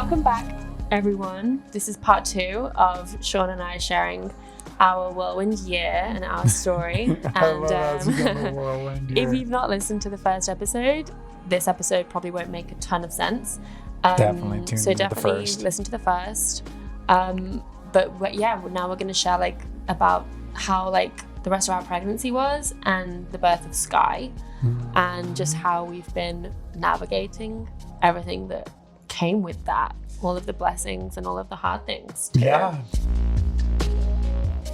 Welcome back, everyone. This is part 2 of Sean and I sharing our whirlwind year and our story. And if you've not listened to the first episode, this episode probably won't make a ton of sense. Definitely tune so into definitely the first. Listen to the first. But yeah, now we're going to share about how the rest of our pregnancy was and the birth of Sky, and just how we've been navigating everything that came with that, all of the blessings and all of the hard things too. Yeah.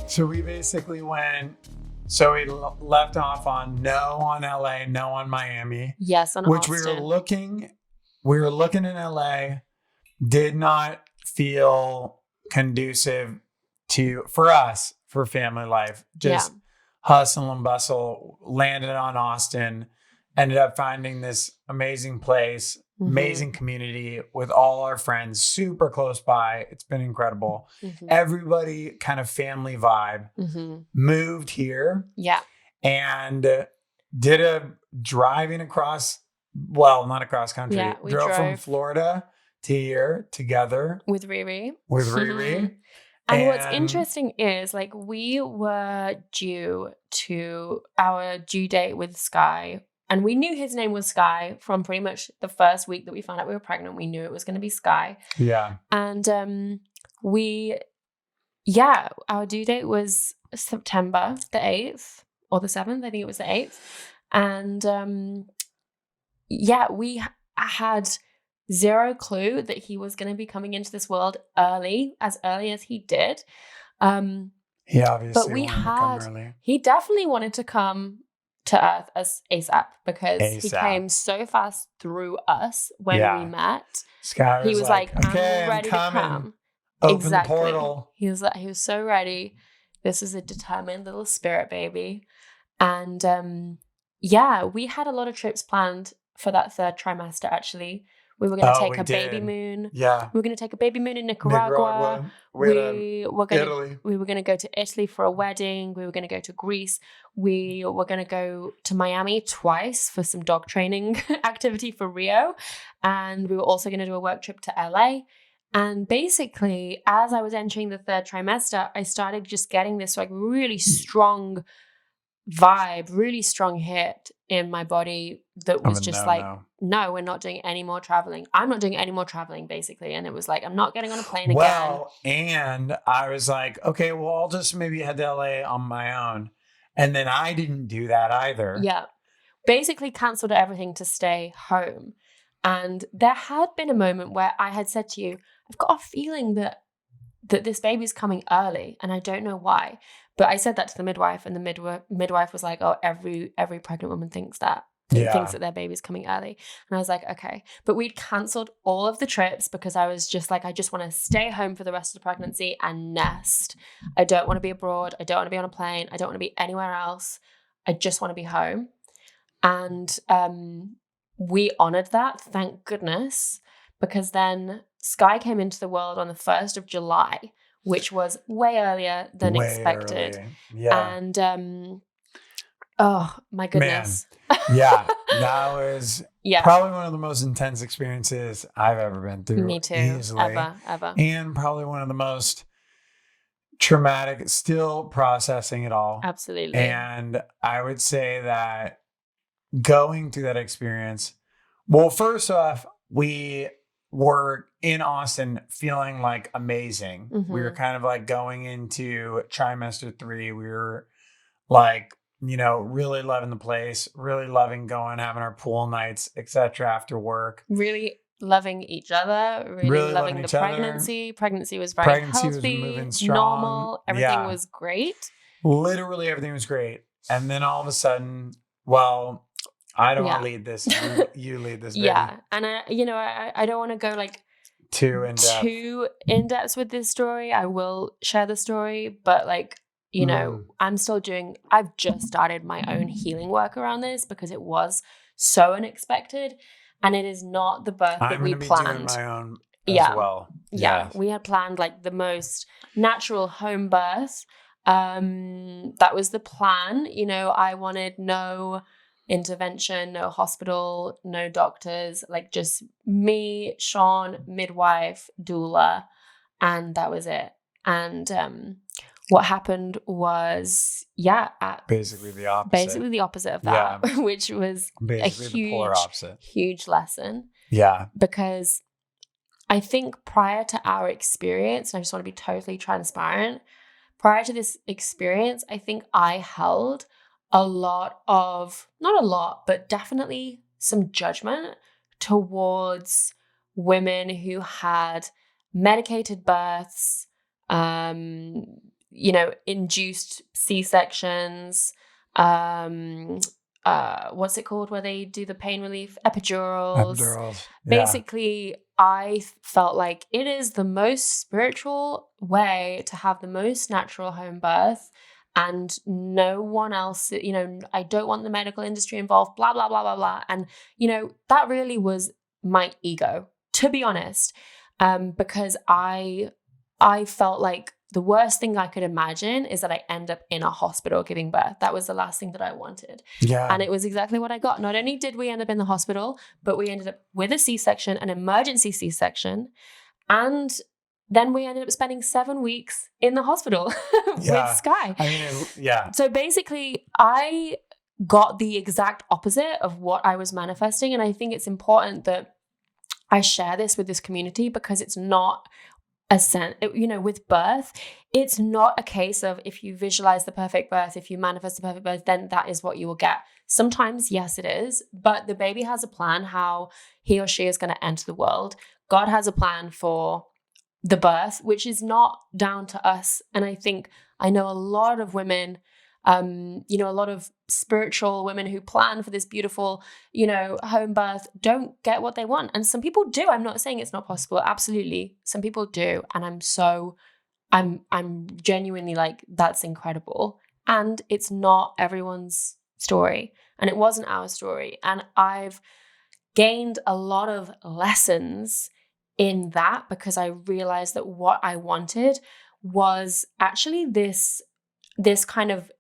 So we basically left off on no on LA, no on Miami. Yes, on which Austin. we were looking in LA, did not feel conducive for family life. Just hustle and bustle, landed on Austin, ended up finding this amazing place, amazing community with all our friends, super close by. It's been incredible. Everybody kind of family vibe. Moved here. Yeah. And did a driving across, well, not across country. Yeah, we drove from drove. Florida to here together With Riri. And what's interesting is we were due to our due date with Sky, and we knew his name was Sky from pretty much the first week that we found out we were pregnant. We knew it was going to be Sky. Yeah. And our due date was September the 8th or the 7th. I think it was the 8th. And we had zero clue that he was going to be coming into this world as early as he did. He obviously but wanted to come early. He definitely wanted to come to Earth as ASAP because he ASAP. came so fast through us when we met. Sky He was like, okay, I'm ready to come. Open the portal. He was so ready. This is a determined little spirit baby. And we had a lot of trips planned for that third trimester, actually. We were going to take a baby moon. Yeah. We were going to take a baby moon in Nicaragua. We were going to go to Italy for a wedding. We were going to go to Greece. We were going to go to Miami twice for some dog training activity for Rio. And we were also going to do a work trip to LA. And basically, as I was entering the third trimester, I started just getting this really strong vibe, really strong hit in my body that was just no, we're not doing any more traveling. I'm not doing any more traveling, basically. And it was I'm not getting on a plane again. Well, and I was like, okay, well, I'll just maybe head to LA on my own. And then I didn't do that either. Yeah. Basically canceled everything to stay home. And there had been a moment where I had said to you, I've got a feeling that this baby's coming early, and I don't know why. But I said that to the midwife, and the midwife was like, oh, every pregnant woman thinks that. Thinks that their baby's coming early. And I was like, okay. But we'd cancelled all of the trips because I was just I just want to stay home for the rest of the pregnancy and nest. I don't want to be abroad. I don't want to be on a plane. I don't want to be anywhere else. I just want to be home. And we honoured that, thank goodness, because then Sky came into the world on the 1st of July, which was way earlier than expected. Early. Yeah. And oh my goodness. Man. Yeah. That was probably one of the most intense experiences I've ever been through. Me too. Easily. Ever. And probably one of the most traumatic, still processing it all. Absolutely. And I would say that going through that experience, well, first off, we were in Austin feeling amazing. We were kind of going into trimester 3. We were really loving the place, really loving going, having our pool nights, etc. after work. Really loving each other, really loving the pregnancy. Pregnancy was very healthy, was moving strong. Normal. Everything was great. Literally everything was great. And then all of a sudden, well, I don't want to lead this. You lead this. Baby. Yeah. And I don't want to go too in depth with this story. I will share the story, but I've just started my own healing work around this because it was so unexpected, and it is not the birth that we planned. I'm doing my own as well. Yeah. We had planned the most natural home birth. That was the plan. I wanted no intervention, no hospital, no doctors, like just me, Sean, midwife, doula, and that was it. And what happened was, basically the opposite. Basically the opposite of that, which was basically the polar opposite. Huge lesson. Yeah. Because I think prior to our experience, and I just want to be totally transparent, prior to this experience, I think I held a lot of, not a lot, but definitely some judgment towards women who had medicated births, induced C-sections, what's it called where they do the pain relief? Epidurals. Basically, I felt like it is the most spiritual way to have the most natural home birth, and no one else, I don't want the medical industry involved, blah, blah, blah, blah, blah. And, that really was my ego, to be honest, because I felt like the worst thing I could imagine is that I end up in a hospital giving birth. That was the last thing that I wanted. Yeah. And it was exactly what I got. Not only did we end up in the hospital, but we ended up with a C-section, an emergency C-section. And then we ended up spending 7 weeks in the hospital with Sky. So basically, I got the exact opposite of what I was manifesting. And I think it's important that I share this with this community, because it's not with birth, it's not a case of if you visualize the perfect birth, if you manifest the perfect birth, then that is what you will get. Sometimes, yes, it is, but the baby has a plan how he or she is going to enter the world. God has a plan for the birth, which is not down to us. And I think I know a lot of women, a lot of spiritual women who plan for this beautiful, home birth, don't get what they want. And some people do. I'm not saying it's not possible. Absolutely. Some people do. And I'm genuinely like, that's incredible. And it's not everyone's story. And it wasn't our story. And I've gained a lot of lessons in that, because I realized that what I wanted was actually this kind of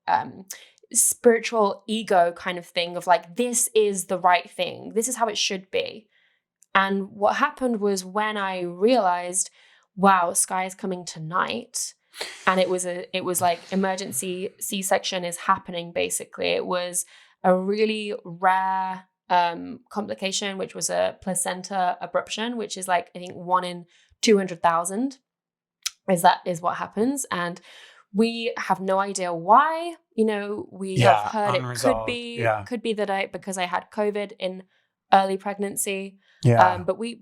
spiritual ego kind of thing of like, this is the right thing. This is how it should be. And what happened was, when I realized, wow, Sky is coming tonight, and it was like emergency C-section is happening. Basically, it was a really rare complication, which was a placenta abruption, which is like, I think 1 in 200,000 is what happens. And we have no idea why. We have heard unresolved. It could be that because I had COVID in early pregnancy. But we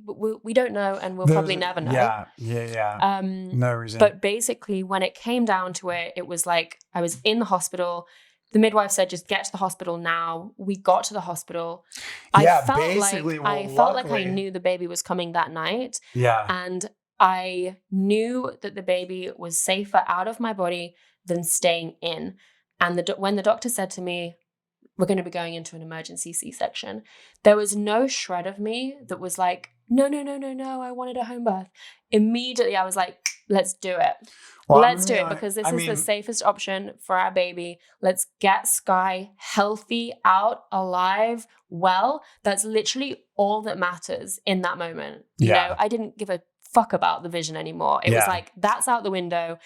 don't know, and we'll probably never know. No reason. But basically, when it came down to it, it was like I was in the hospital. The midwife said, just get to the hospital now. We got to the hospital. I felt like I knew the baby was coming that night. Yeah. And I knew that the baby was safer out of my body than staying in. And when the doctor said to me, we're going to be going into an emergency C-section, there was no shred of me that was like, no, I wanted a home birth. Immediately, I was like, let's do it. Let's do it, because this is the safest option for our baby. Let's get Sky healthy, out, alive, well. That's literally all that matters in that moment. I didn't give a fuck about the vision anymore. It was like, that's out the window.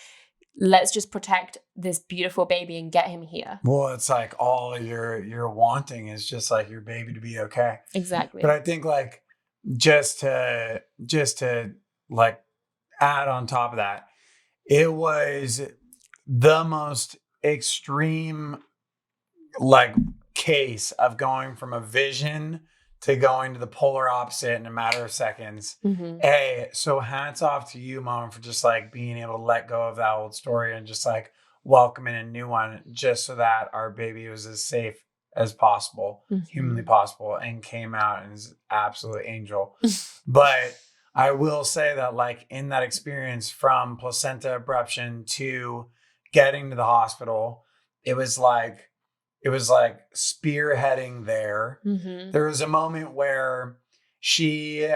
Let's just protect this beautiful baby and get him here. Well, it's like all you're wanting is just like your baby to be okay. Exactly. But I think like just to like add on top of that, it was the most extreme like case of going from a vision to going to the polar opposite in a matter of seconds. Mm-hmm. So hats off to you, Mom, for just like being able to let go of that old story and just like welcoming a new one, just so that our baby was as safe as possible, humanly possible, and came out and is an absolute angel. But I will say that like in that experience from placenta abruption to getting to the hospital, it was like spearheading there. Mm-hmm. There was a moment where she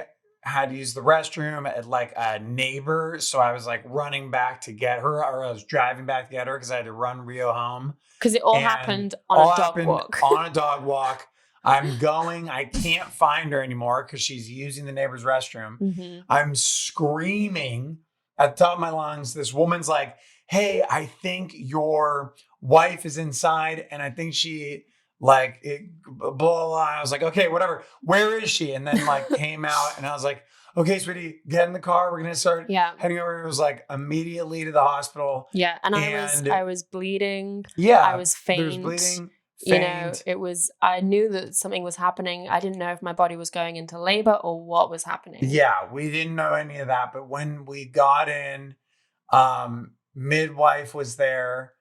had used the restroom at like a neighbor. So I was like running back to get her, or I was driving back to get her because I had to run Rio home. Because it all happened on a dog walk. On a dog walk. I'm going. I can't find her anymore because she's using the neighbor's restroom. Mm-hmm. I'm screaming at the top of my lungs. This woman's like, hey, I think your wife is inside. And I think she blah, blah, blah. I was like, okay, whatever. Where is she? And then came out and I was like, okay, sweetie, get in the car. We're going to start heading over. It was immediately to the hospital. Yeah. And I was bleeding. Yeah. I was faint. There was bleeding. I knew that something was happening. I didn't know if my body was going into labor or what was happening. Yeah, we didn't know any of that. But when we got in, midwife was there.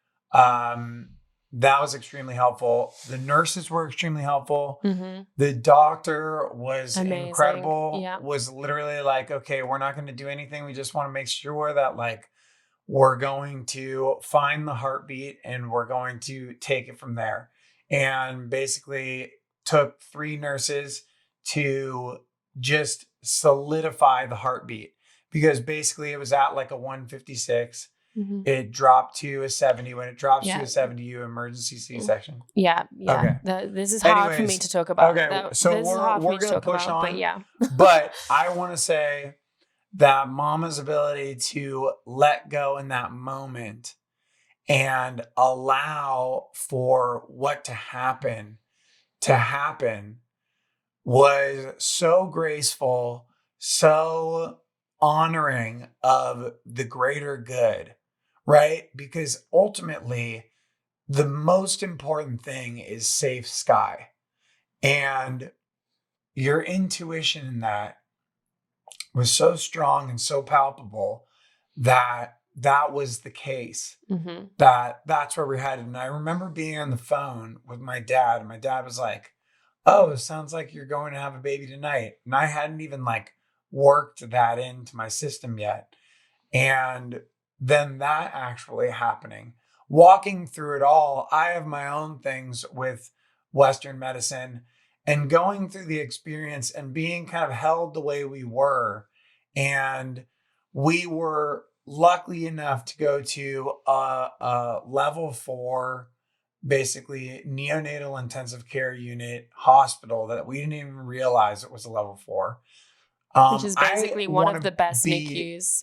That was extremely helpful. The nurses were extremely helpful. Mm-hmm. The doctor was amazing. Incredible. Yeah. Was literally okay, we're not going to do anything. We just want to make sure that we're going to find the heartbeat and we're going to take it from there. And basically took 3 nurses to just solidify the heartbeat, because basically it was at a 156. Mm-hmm. It dropped to a 70. When it drops to a 70, you emergency C-section. Yeah. Okay. This is hard for me to talk about. Okay, so we're going to push on. But yeah. But I want to say that mama's ability to let go in that moment and allow for what to happen was so graceful, so honoring of the greater good, right? Because ultimately, the most important thing is safe sky. And your intuition in that was so strong and so palpable that was the case. Mm-hmm. That's where we're headed. And I remember being on the phone with my dad, and my dad was like, oh, it sounds like you're going to have a baby tonight. And I hadn't even worked that into my system yet. And then that actually happening, walking through it all, I have my own things with Western medicine and going through the experience and being kind of held the way we were. And we were lucky enough to go to a level 4, basically neonatal intensive care unit hospital that we didn't even realize it was a level 4. Which is basically one of the best NICUs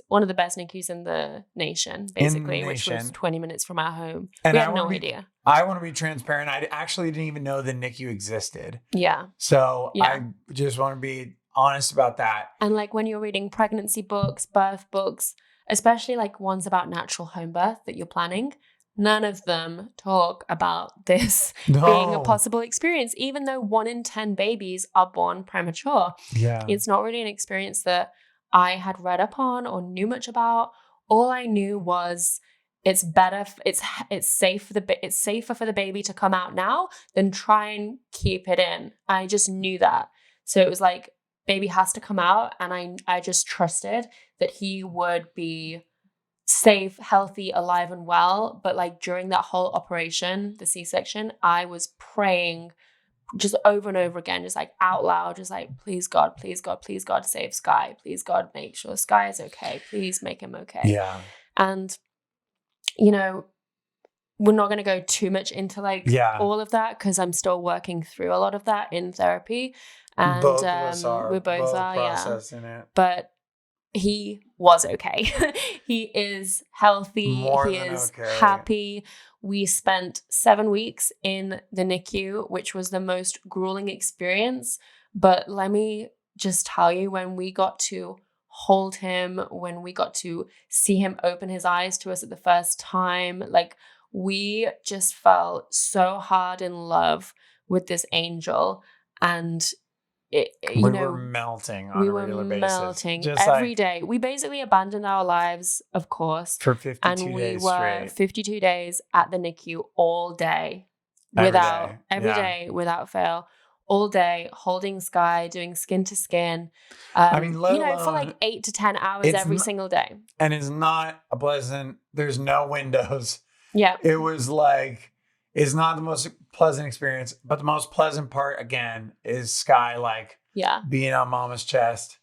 in the nation, basically, which was 20 minutes from our home. And we had no idea. I want to be transparent. I actually didn't even know the NICU existed. Yeah. So I just want to be honest about that. And when you're reading pregnancy books, birth books, especially ones about natural home birth that you're planning, none of them talk about this being a possible experience, even though 1 in 10 babies are born premature. Yeah. It's not really an experience that I had read up on or knew much about. All I knew was it's better, it's safer for the baby to come out now than try and keep it in. I just knew that. So it was baby has to come out, and I just trusted that he would be safe, healthy, alive, and well. But during that whole operation, the C-section, I was praying just over and over again, just out loud, just please God, please God, please God, save Sky. Please God, make sure Sky is okay. Please make him okay. Yeah. And, we're not going to go too much into all of that, because I'm still working through a lot of that in therapy. And both of us are. We both are, processing it. But he was okay. He is healthy. He is happy. We spent 7 weeks in the NICU, which was the most grueling experience. But let me just tell you, when we got to hold him, when we got to see him open his eyes to us at the first time, we just felt so hard in love with this angel. And we were melting on a regular basis. We were melting every day. We basically abandoned our lives, of course. For 52 days straight. And we were 52 days at the NICU all day. Every day, without fail. All day, holding Sky, doing skin to skin. For 8 to 10 hours every single day. And it's not a pleasant, there's no windows. Yeah. It was it's not the most pleasant experience, but the most pleasant part, again, is Sky, being on mama's chest,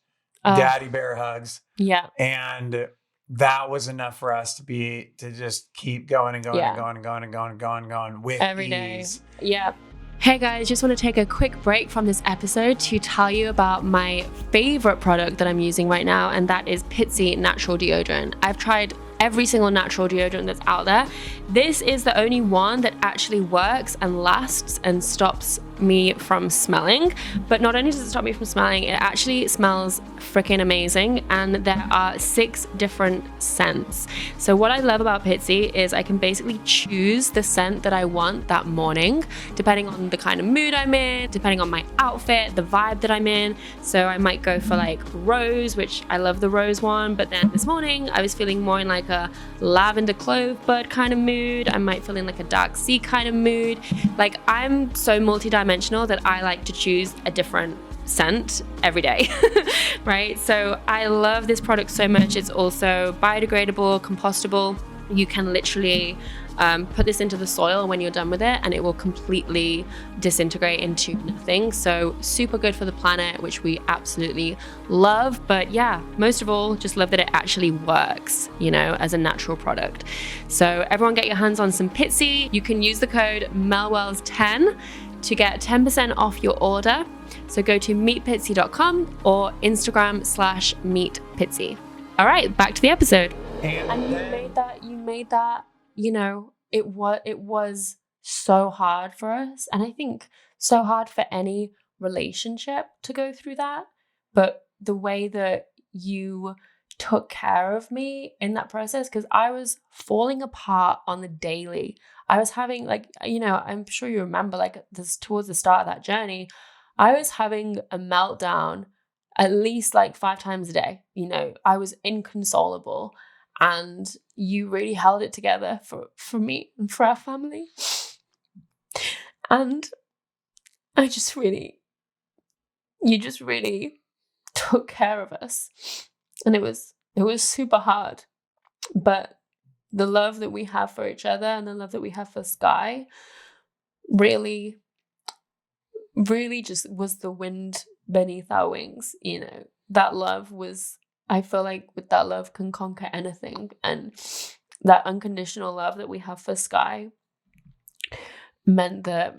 daddy bear hugs. Yeah. And that was enough for us to just keep going and going and going and going and going and going and going with every ease. Day. Yeah. Hey guys, just want to take a quick break from this episode to tell you about my favorite product that I'm using right now, and that is Pitsy Natural Deodorant. I've tried every single natural deodorant that's out there. This is the only one that actually works and lasts and stops me from smelling. But not only does it stop me from smelling, it actually smells freaking amazing, and there are 6 different scents. So what I love about Pitsy is I can basically choose the scent that I want that morning, depending on the kind of mood I'm in, depending on my outfit, the vibe that I'm in. So I might go for like rose, which I love the rose one, but then this morning I was feeling more in like a lavender clove bud kind of mood. I might feel in like a dark sea kind of mood. Like, I'm so multi-dimensional that I like to choose a different scent every day, right? So I love this product so much. It's also biodegradable, compostable. You can literally put this into the soil when you're done with it, and it will completely disintegrate into nothing. So super good for the planet, which we absolutely love. But yeah, most of all, just love that it actually works, you know, as a natural product. So everyone get your hands on some Pitsy. You can use the code MELWELLS10 to get 10% off your order. So go to meetpitsy.com or Instagram/meetpitsy. All right, back to the episode. And you made that, you know, it was so hard for us. And I think so hard for any relationship to go through that. But the way that you took care of me in that process, because I was falling apart on the daily. I was having, like, you know, I'm sure you remember, like, this towards the start of that journey, I was having a meltdown at least like 5 times a day. You know, I was inconsolable. And you really held it together for me and for our family. And you just really took care of us. And it was super hard. But the love that we have for each other and the love that we have for Sky really, really just was the wind beneath our wings. You know, that love was, I feel like with that love can conquer anything. And that unconditional love that we have for Sky meant that,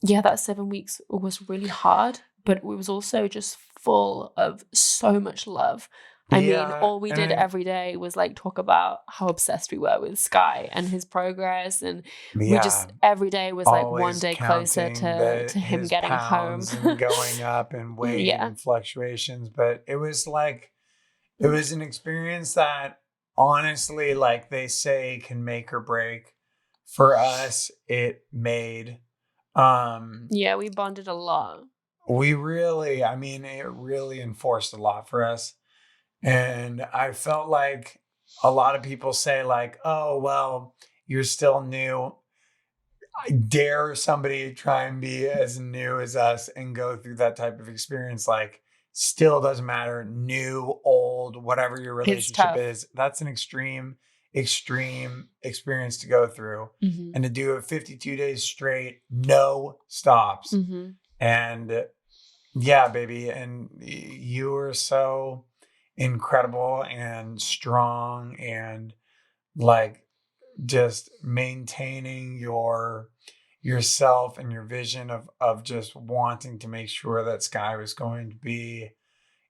yeah, that 7 weeks was really hard, but it was also just full of so much love. I mean, all we did every day was like talk about how obsessed we were with Sky and his progress. And we just, every day was like one day closer to him getting home. And going up and weight and fluctuations. But it was like, it was an experience that honestly, like they say, can make or break. For us, it made. Yeah, we bonded a lot. It really enforced a lot for us. And I felt like a lot of people say like, oh, well, you're still new. I dare somebody try and be as new as us and go through that type of experience. Like, still doesn't matter, new, old, whatever your relationship is. That's an extreme experience to go through. Mm-hmm. And to do it 52 days straight, no stops. Mm-hmm. And yeah, baby. And you were so incredible and strong and like just maintaining yourself and your vision of just wanting to make sure that Sky was going to be,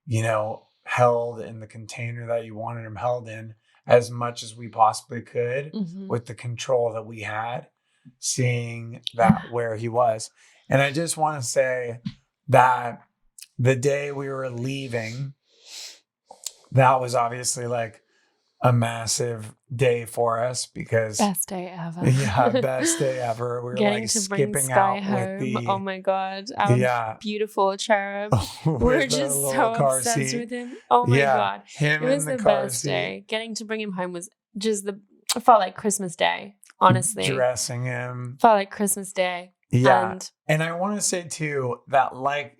you know, held in the container that you wanted him held in as much as we possibly could. Mm-hmm. With the control that we had, seeing that where he was. And I just want to say that the day we were leaving, that was obviously like a massive day for us because best day ever. Yeah, best day ever. We were getting like to skipping bring Sky out home. with the oh my god, our beautiful cherub. We're just so obsessed seat. with him. Oh my god, him it was the best day. Getting to bring him home was just it felt like Christmas Day. Honestly, dressing him felt like Christmas Day. Yeah, and I want to say too that like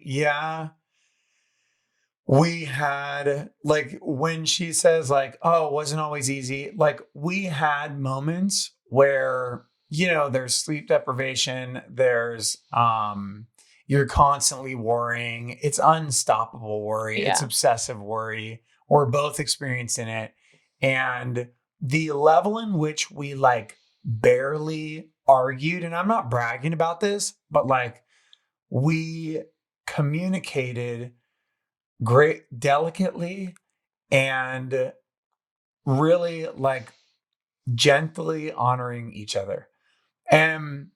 we had, like, when she says like, oh, it wasn't always easy. Like, we had moments where, you know, there's sleep deprivation. There's, you're constantly worrying. It's unstoppable worry. Yeah. It's obsessive worry. We're both experiencing it. And the level in which we like barely argued, and I'm not bragging about this, but like we communicated great delicately and really like gently honoring each other. And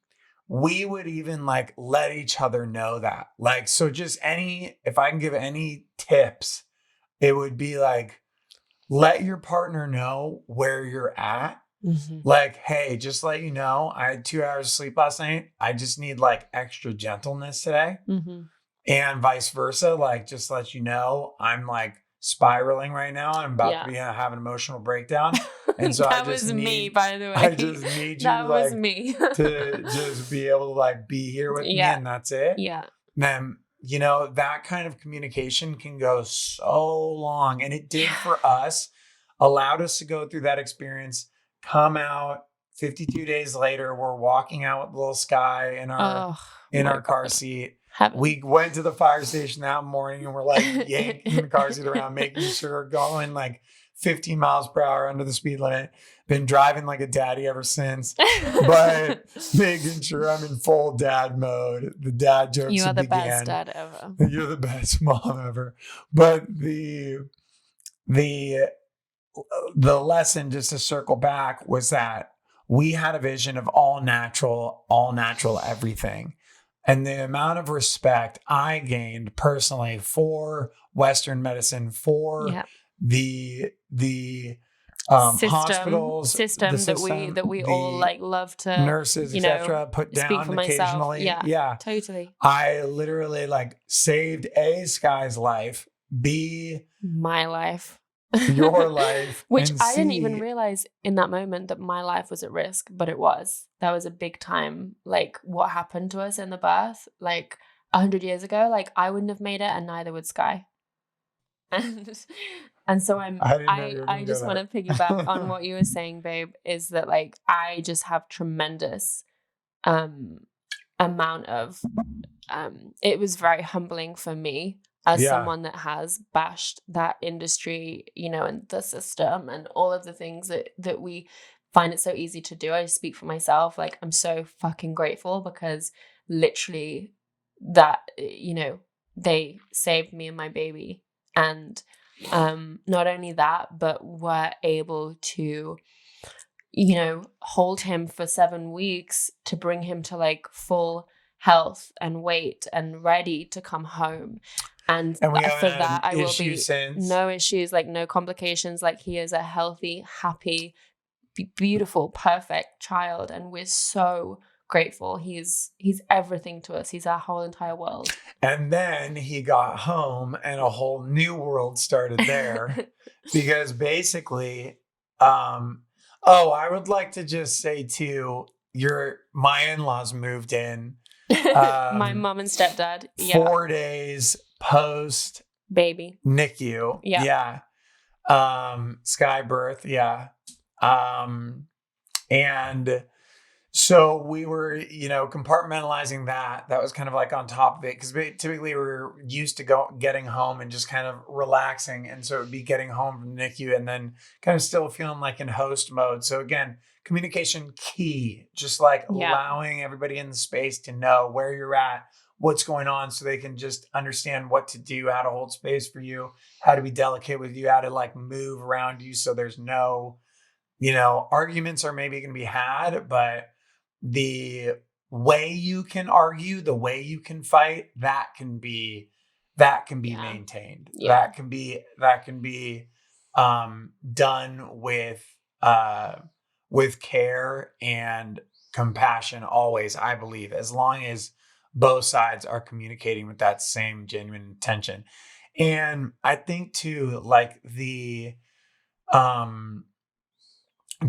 we would even like let each other know that. Like, so just if I can give any tips, it would be like, let your partner know where you're at. Mm-hmm. Like, hey, just let you know, I had 2 hours of sleep last night. I just need like extra gentleness today. Mm-hmm. And vice versa. Like, just let you know, I'm like spiraling right now. I'm about to have an emotional breakdown. And so that was me, by the way. I just need you that was me. to just be able to like be here with me, and that's it. Yeah. Then, you know, that kind of communication can go so long. And it did for us, allowed us to go through that experience, come out 52 days later, we're walking out with little Sky in our car seat. Heaven. We went to the fire station that morning and we're like yanking the car seat around, making sure we're going like 15 miles per hour under the speed limit. Been driving like a daddy ever since, but making sure I'm in full dad mode. The dad jokes You are the began. Best dad ever. You're the best mom ever. But the lesson, just to circle back, was that we had a vision of all natural everything. And the amount of respect I gained personally for Western medicine, for the hospitals, system that we all like love to, nurses, etc. put down speak for occasionally. Myself. Yeah, totally. I literally like saved Sky's life, my life. Your life. Which I didn't even realize in that moment that my life was at risk, but it was. That was a big time, like what happened to us in the birth, like 100 years ago. Like I wouldn't have made it, and neither would Sky. And so I just want to piggyback on what you were saying, babe, is that like I just have tremendous amount of it was very humbling for me as someone that has bashed that industry, you know, and the system and all of the things that we find it so easy to do. I speak for myself. Like, I'm so fucking grateful because literally that, you know, they saved me and my baby. And not only that, but were able to, you know, hold him for 7 weeks to bring him to like full health and weight and ready to come home. And for that, I will be no issues, like no complications. Like he is a healthy, happy, beautiful, perfect child. And we're so grateful. He's everything to us. He's our whole entire world. And then he got home and a whole new world started there because basically, I would like to just say too, my in-laws moved in. My mom and stepdad. 4 days post baby NICU. Sky birth. And so we were, you know, compartmentalizing that. That was kind of like on top of it because typically we're used to getting home and just kind of relaxing. And so it would be getting home from NICU and then kind of still feeling like in host mode. So again, communication key, just like allowing everybody in the space to know where you're at, what's going on, so they can just understand what to do, how to hold space for you, how to be delicate with you, how to like move around you. So there's no, you know, arguments are maybe going to be had, but the way you can argue, the way you can fight, that can be maintained. That can be done with care and compassion always, I believe, as long as both sides are communicating with that same genuine intention. And I think too, like the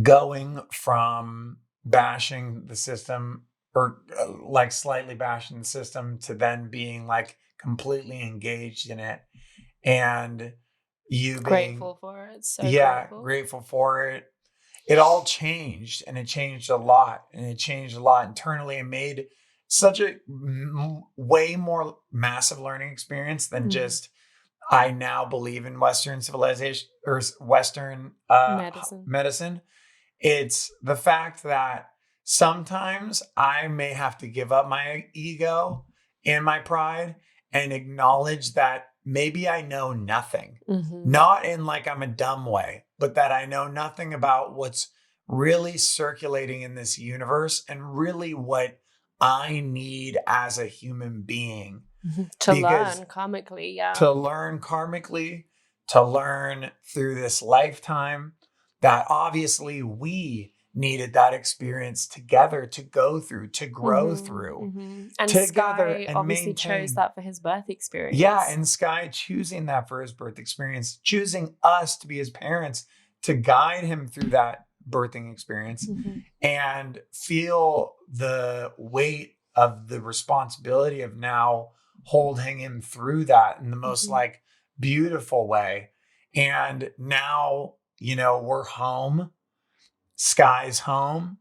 going from bashing the system or like slightly bashing the system to then being like completely engaged in it, and you being grateful for it. So grateful for it. It all changed, and it changed a lot, internally, and made such a way more massive learning experience than just, I now believe in Western civilization or Western medicine. It's the fact that sometimes I may have to give up my ego and my pride and acknowledge that maybe I know nothing, not in like I'm a dumb way, but that I know nothing about what's really circulating in this universe and really what I need as a human being. To learn karmically, yeah. To learn karmically, to learn through this lifetime, that obviously we needed that experience together to go through, to grow through. And together Sky and obviously maintain. chose that for his birth experience. Yeah, and Sky choosing that for his birth experience, choosing us to be his parents to guide him through that birthing experience and feel the weight of the responsibility of now holding him through that in the most like beautiful way. And now, you know, we're home. Sky's home.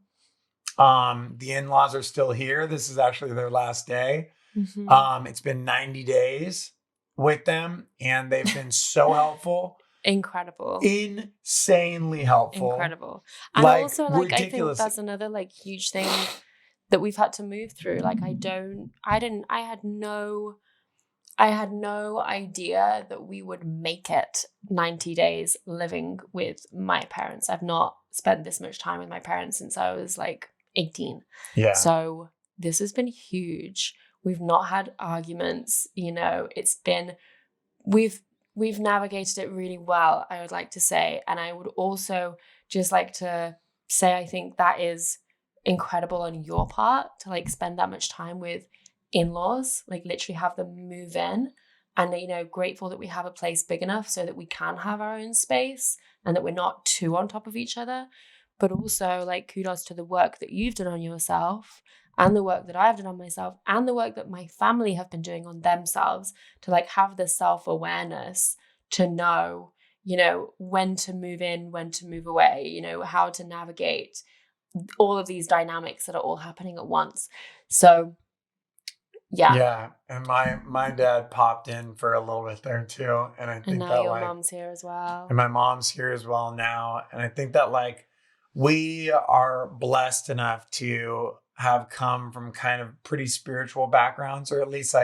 The in-laws are still here. This is actually their last day. It's been 90 days with them and they've been so helpful. Incredible. Insanely helpful. Incredible. And like, also like I think that's another like huge thing that we've had to move through. Like I had no idea that we would make it 90 days living with my parents. I've not spent this much time with my parents since I was like 18. Yeah. So this has been huge. We've not had arguments, you know, it's been, we've navigated it really well, I would like to say. And I would also just like to say, I think that is incredible on your part to like spend that much time with in-laws, like literally have them move in, and you know, grateful that we have a place big enough so that we can have our own space and that we're not too on top of each other. But also like kudos to the work that you've done on yourself and the work that I've done on myself and the work that my family have been doing on themselves to like have the self-awareness to know, you know, when to move in, when to move away, you know, how to navigate all of these dynamics that are all happening at once. So yeah. And my dad popped in for a little bit there too. And I think and now that your like, mom's here as well. And my mom's here as well now. And I think that like we are blessed enough to have come from kind of pretty spiritual backgrounds, or at least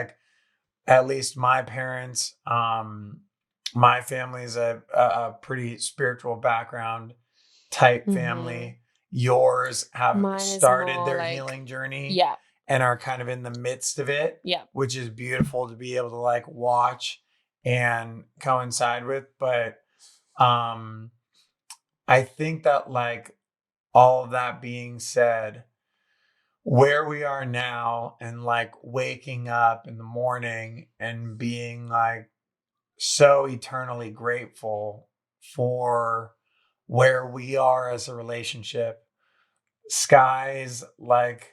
my parents, my family's a pretty spiritual background type family. Yours have started their healing journey. Yeah. And are kind of in the midst of it. Yeah. Which is beautiful to be able to like watch and coincide with. But I think that like all of that being said, where we are now and like waking up in the morning and being like so eternally grateful for where we are as a relationship. Sky's like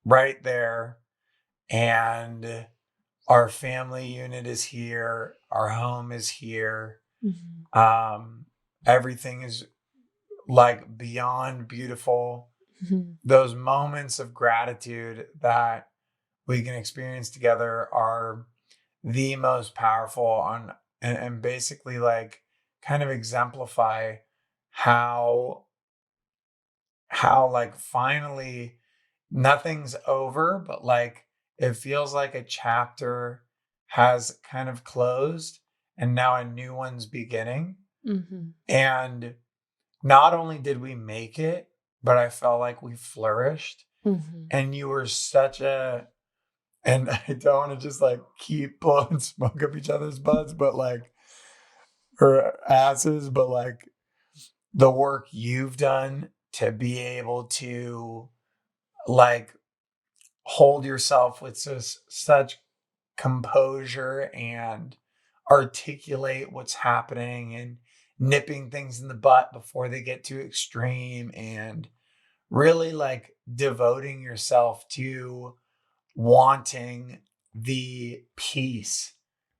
right there, and our family unit is here, our home is here. Everything is like beyond beautiful. Those moments of gratitude that we can experience together are the most powerful and basically like kind of exemplify how like finally nothing's over, but like it feels like a chapter has kind of closed and now a new one's beginning. And not only did we make it, but I felt like we flourished. And you were and I don't want to just like keep blowing smoke up each other's butts, but like, or asses, but like the work you've done to be able to like hold yourself with such composure and articulate what's happening and nipping things in the butt before they get too extreme, and really like devoting yourself to wanting the peace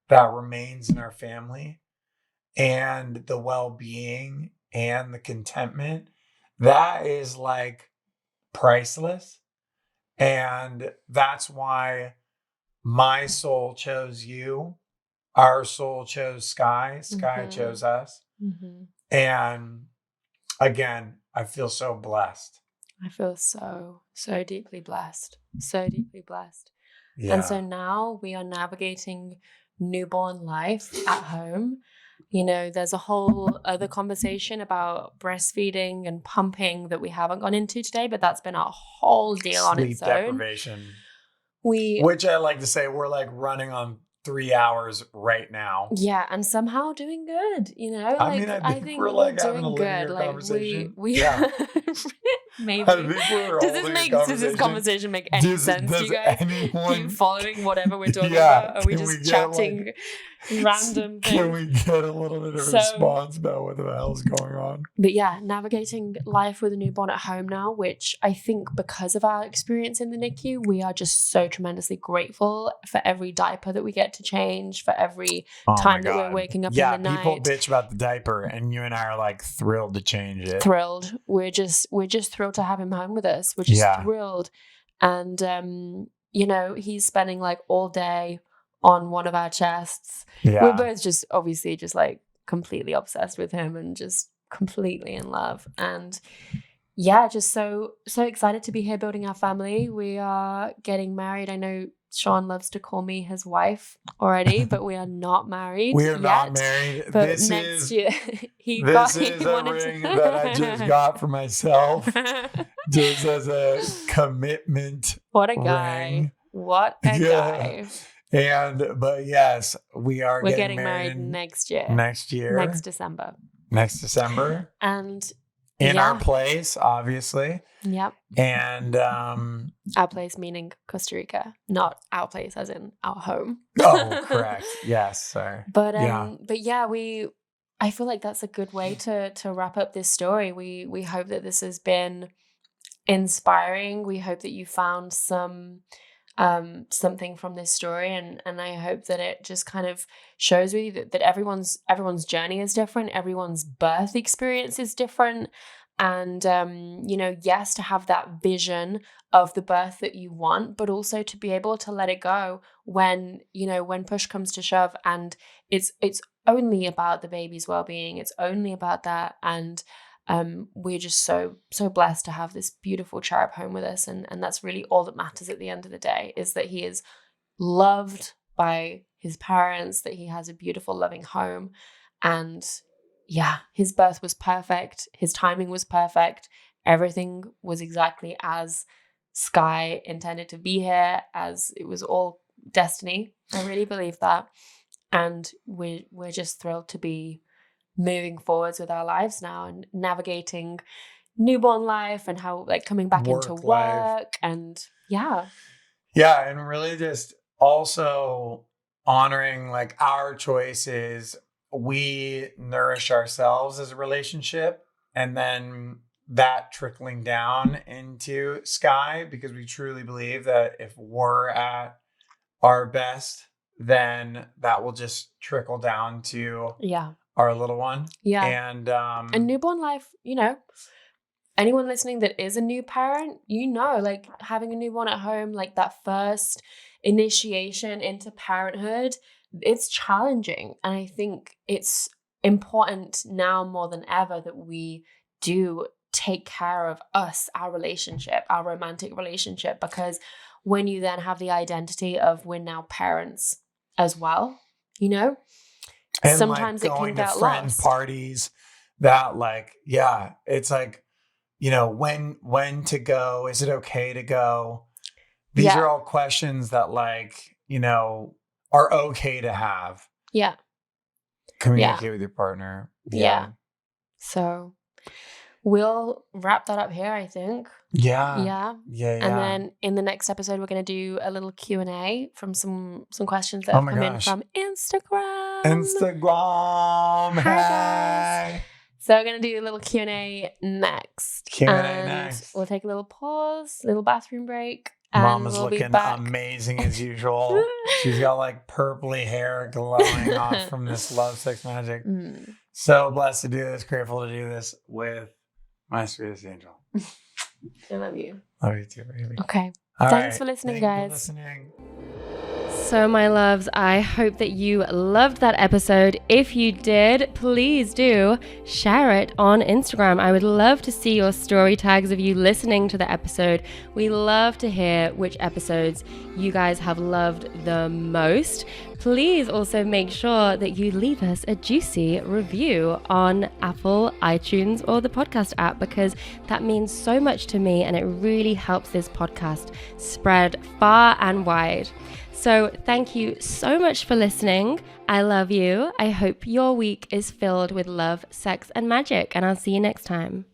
that remains in our family and the well-being and the contentment that is like priceless. And that's why my soul chose you. Our soul chose Sky. Sky chose us. And again, I feel so blessed. I feel so deeply blessed. So deeply blessed. Yeah. And so now we are navigating newborn life at home. You know, there's a whole other conversation about breastfeeding and pumping that we haven't gone into today, but that's been a whole deal on its Sleep own. deprivation. Which I like to say we're like running on 3 hours right now. Yeah, and somehow doing good, you know? I mean, I think we're like having a linear conversation. We yeah. maybe. I think we're Does this conversation make any sense to you guys? Keep following whatever we're talking about? Or are we just chatting random things? Can we get a little bit of a response about what the hell's going on? But yeah, navigating life with a newborn at home now, which I think because of our experience in the NICU, we are just so tremendously grateful for every diaper that we get to change, for every time that we're waking up in the night. Yeah, people bitch about the diaper, and you and I are like thrilled to change it. Thrilled. We're just thrilled to have him home with us. We're just thrilled. And you know, he's spending like all day on one of our chests. Yeah. We're both just obviously just like completely obsessed with him and just completely in love. And yeah, just so excited to be here building our family. We are getting married. I know Sean loves to call me his wife already, but we are not married. We are not married. But next year, this is a ring that I just got for myself, just as a commitment. What a guy! Ring. What a guy! But yes, we're getting married next year. Next December. Next December. And in our place, obviously. Yep. And our place meaning Costa Rica, not our place as in our home. Oh, correct. Yes, sorry. But yeah, I feel like that's a good way to wrap up this story. We hope that this has been inspiring. We hope that you found something from this story, and I hope that it just kind of shows you that everyone's journey is different, everyone's birth experience is different, and you know, yes, to have that vision of the birth that you want, but also to be able to let it go when push comes to shove, and it's only about the baby's well-being, it's only about that. And we're just so blessed to have this beautiful cherub home with us, and that's really all that matters at the end of the day, is that he is loved by his parents, that he has a beautiful loving home. And yeah, his birth was perfect, his timing was perfect, everything was exactly as Sky intended to be here, as it was all destiny. I really believe that, and we're just thrilled to be moving forwards with our lives now and navigating newborn life and how like coming back into work life. And yeah, and really just also honoring like our choices. We nourish ourselves as a relationship, and then that trickling down into Sky, because we truly believe that if we're at our best, then that will just trickle down to our little one. Yeah. And newborn life, you know, anyone listening that is a new parent, you know, like having a newborn at home, like that first initiation into parenthood, it's challenging. And I think it's important now more than ever that we do take care of us, our relationship, our romantic relationship, because when you then have the identity of we're now parents as well, you know, and sometimes like it can get friend lost. Parties that like, yeah, it's like, you know, when to go, is it okay to go? These are all questions that like, you know, are okay to have. Yeah. Communicate with your partner. Yeah. So we'll wrap that up here, I think. Yeah. And then in the next episode, we're going to do a little Q&A from some questions that have come in from Instagram. Hi, guys. So we're going to do a little Q&A next. Next. We'll take a little pause, little bathroom break. Mama's looking amazing as usual. She's got like purpley hair glowing off from this love, sex, magic. So blessed to do this. Grateful to do this with my sweetest angel. I love you. Love you too, baby. Okay. All Thanks right. for listening, Thank guys. you for listening. So my loves, I hope that you loved that episode. If you did, please do share it on Instagram. I would love to see your story tags of you listening to the episode. We love to hear which episodes you guys have loved the most. Please also make sure that you leave us a juicy review on Apple, iTunes, or the podcast app, because that means so much to me and it really helps this podcast spread far and wide. So thank you so much for listening. I love you. I hope your week is filled with love, sex, and magic, and I'll see you next time.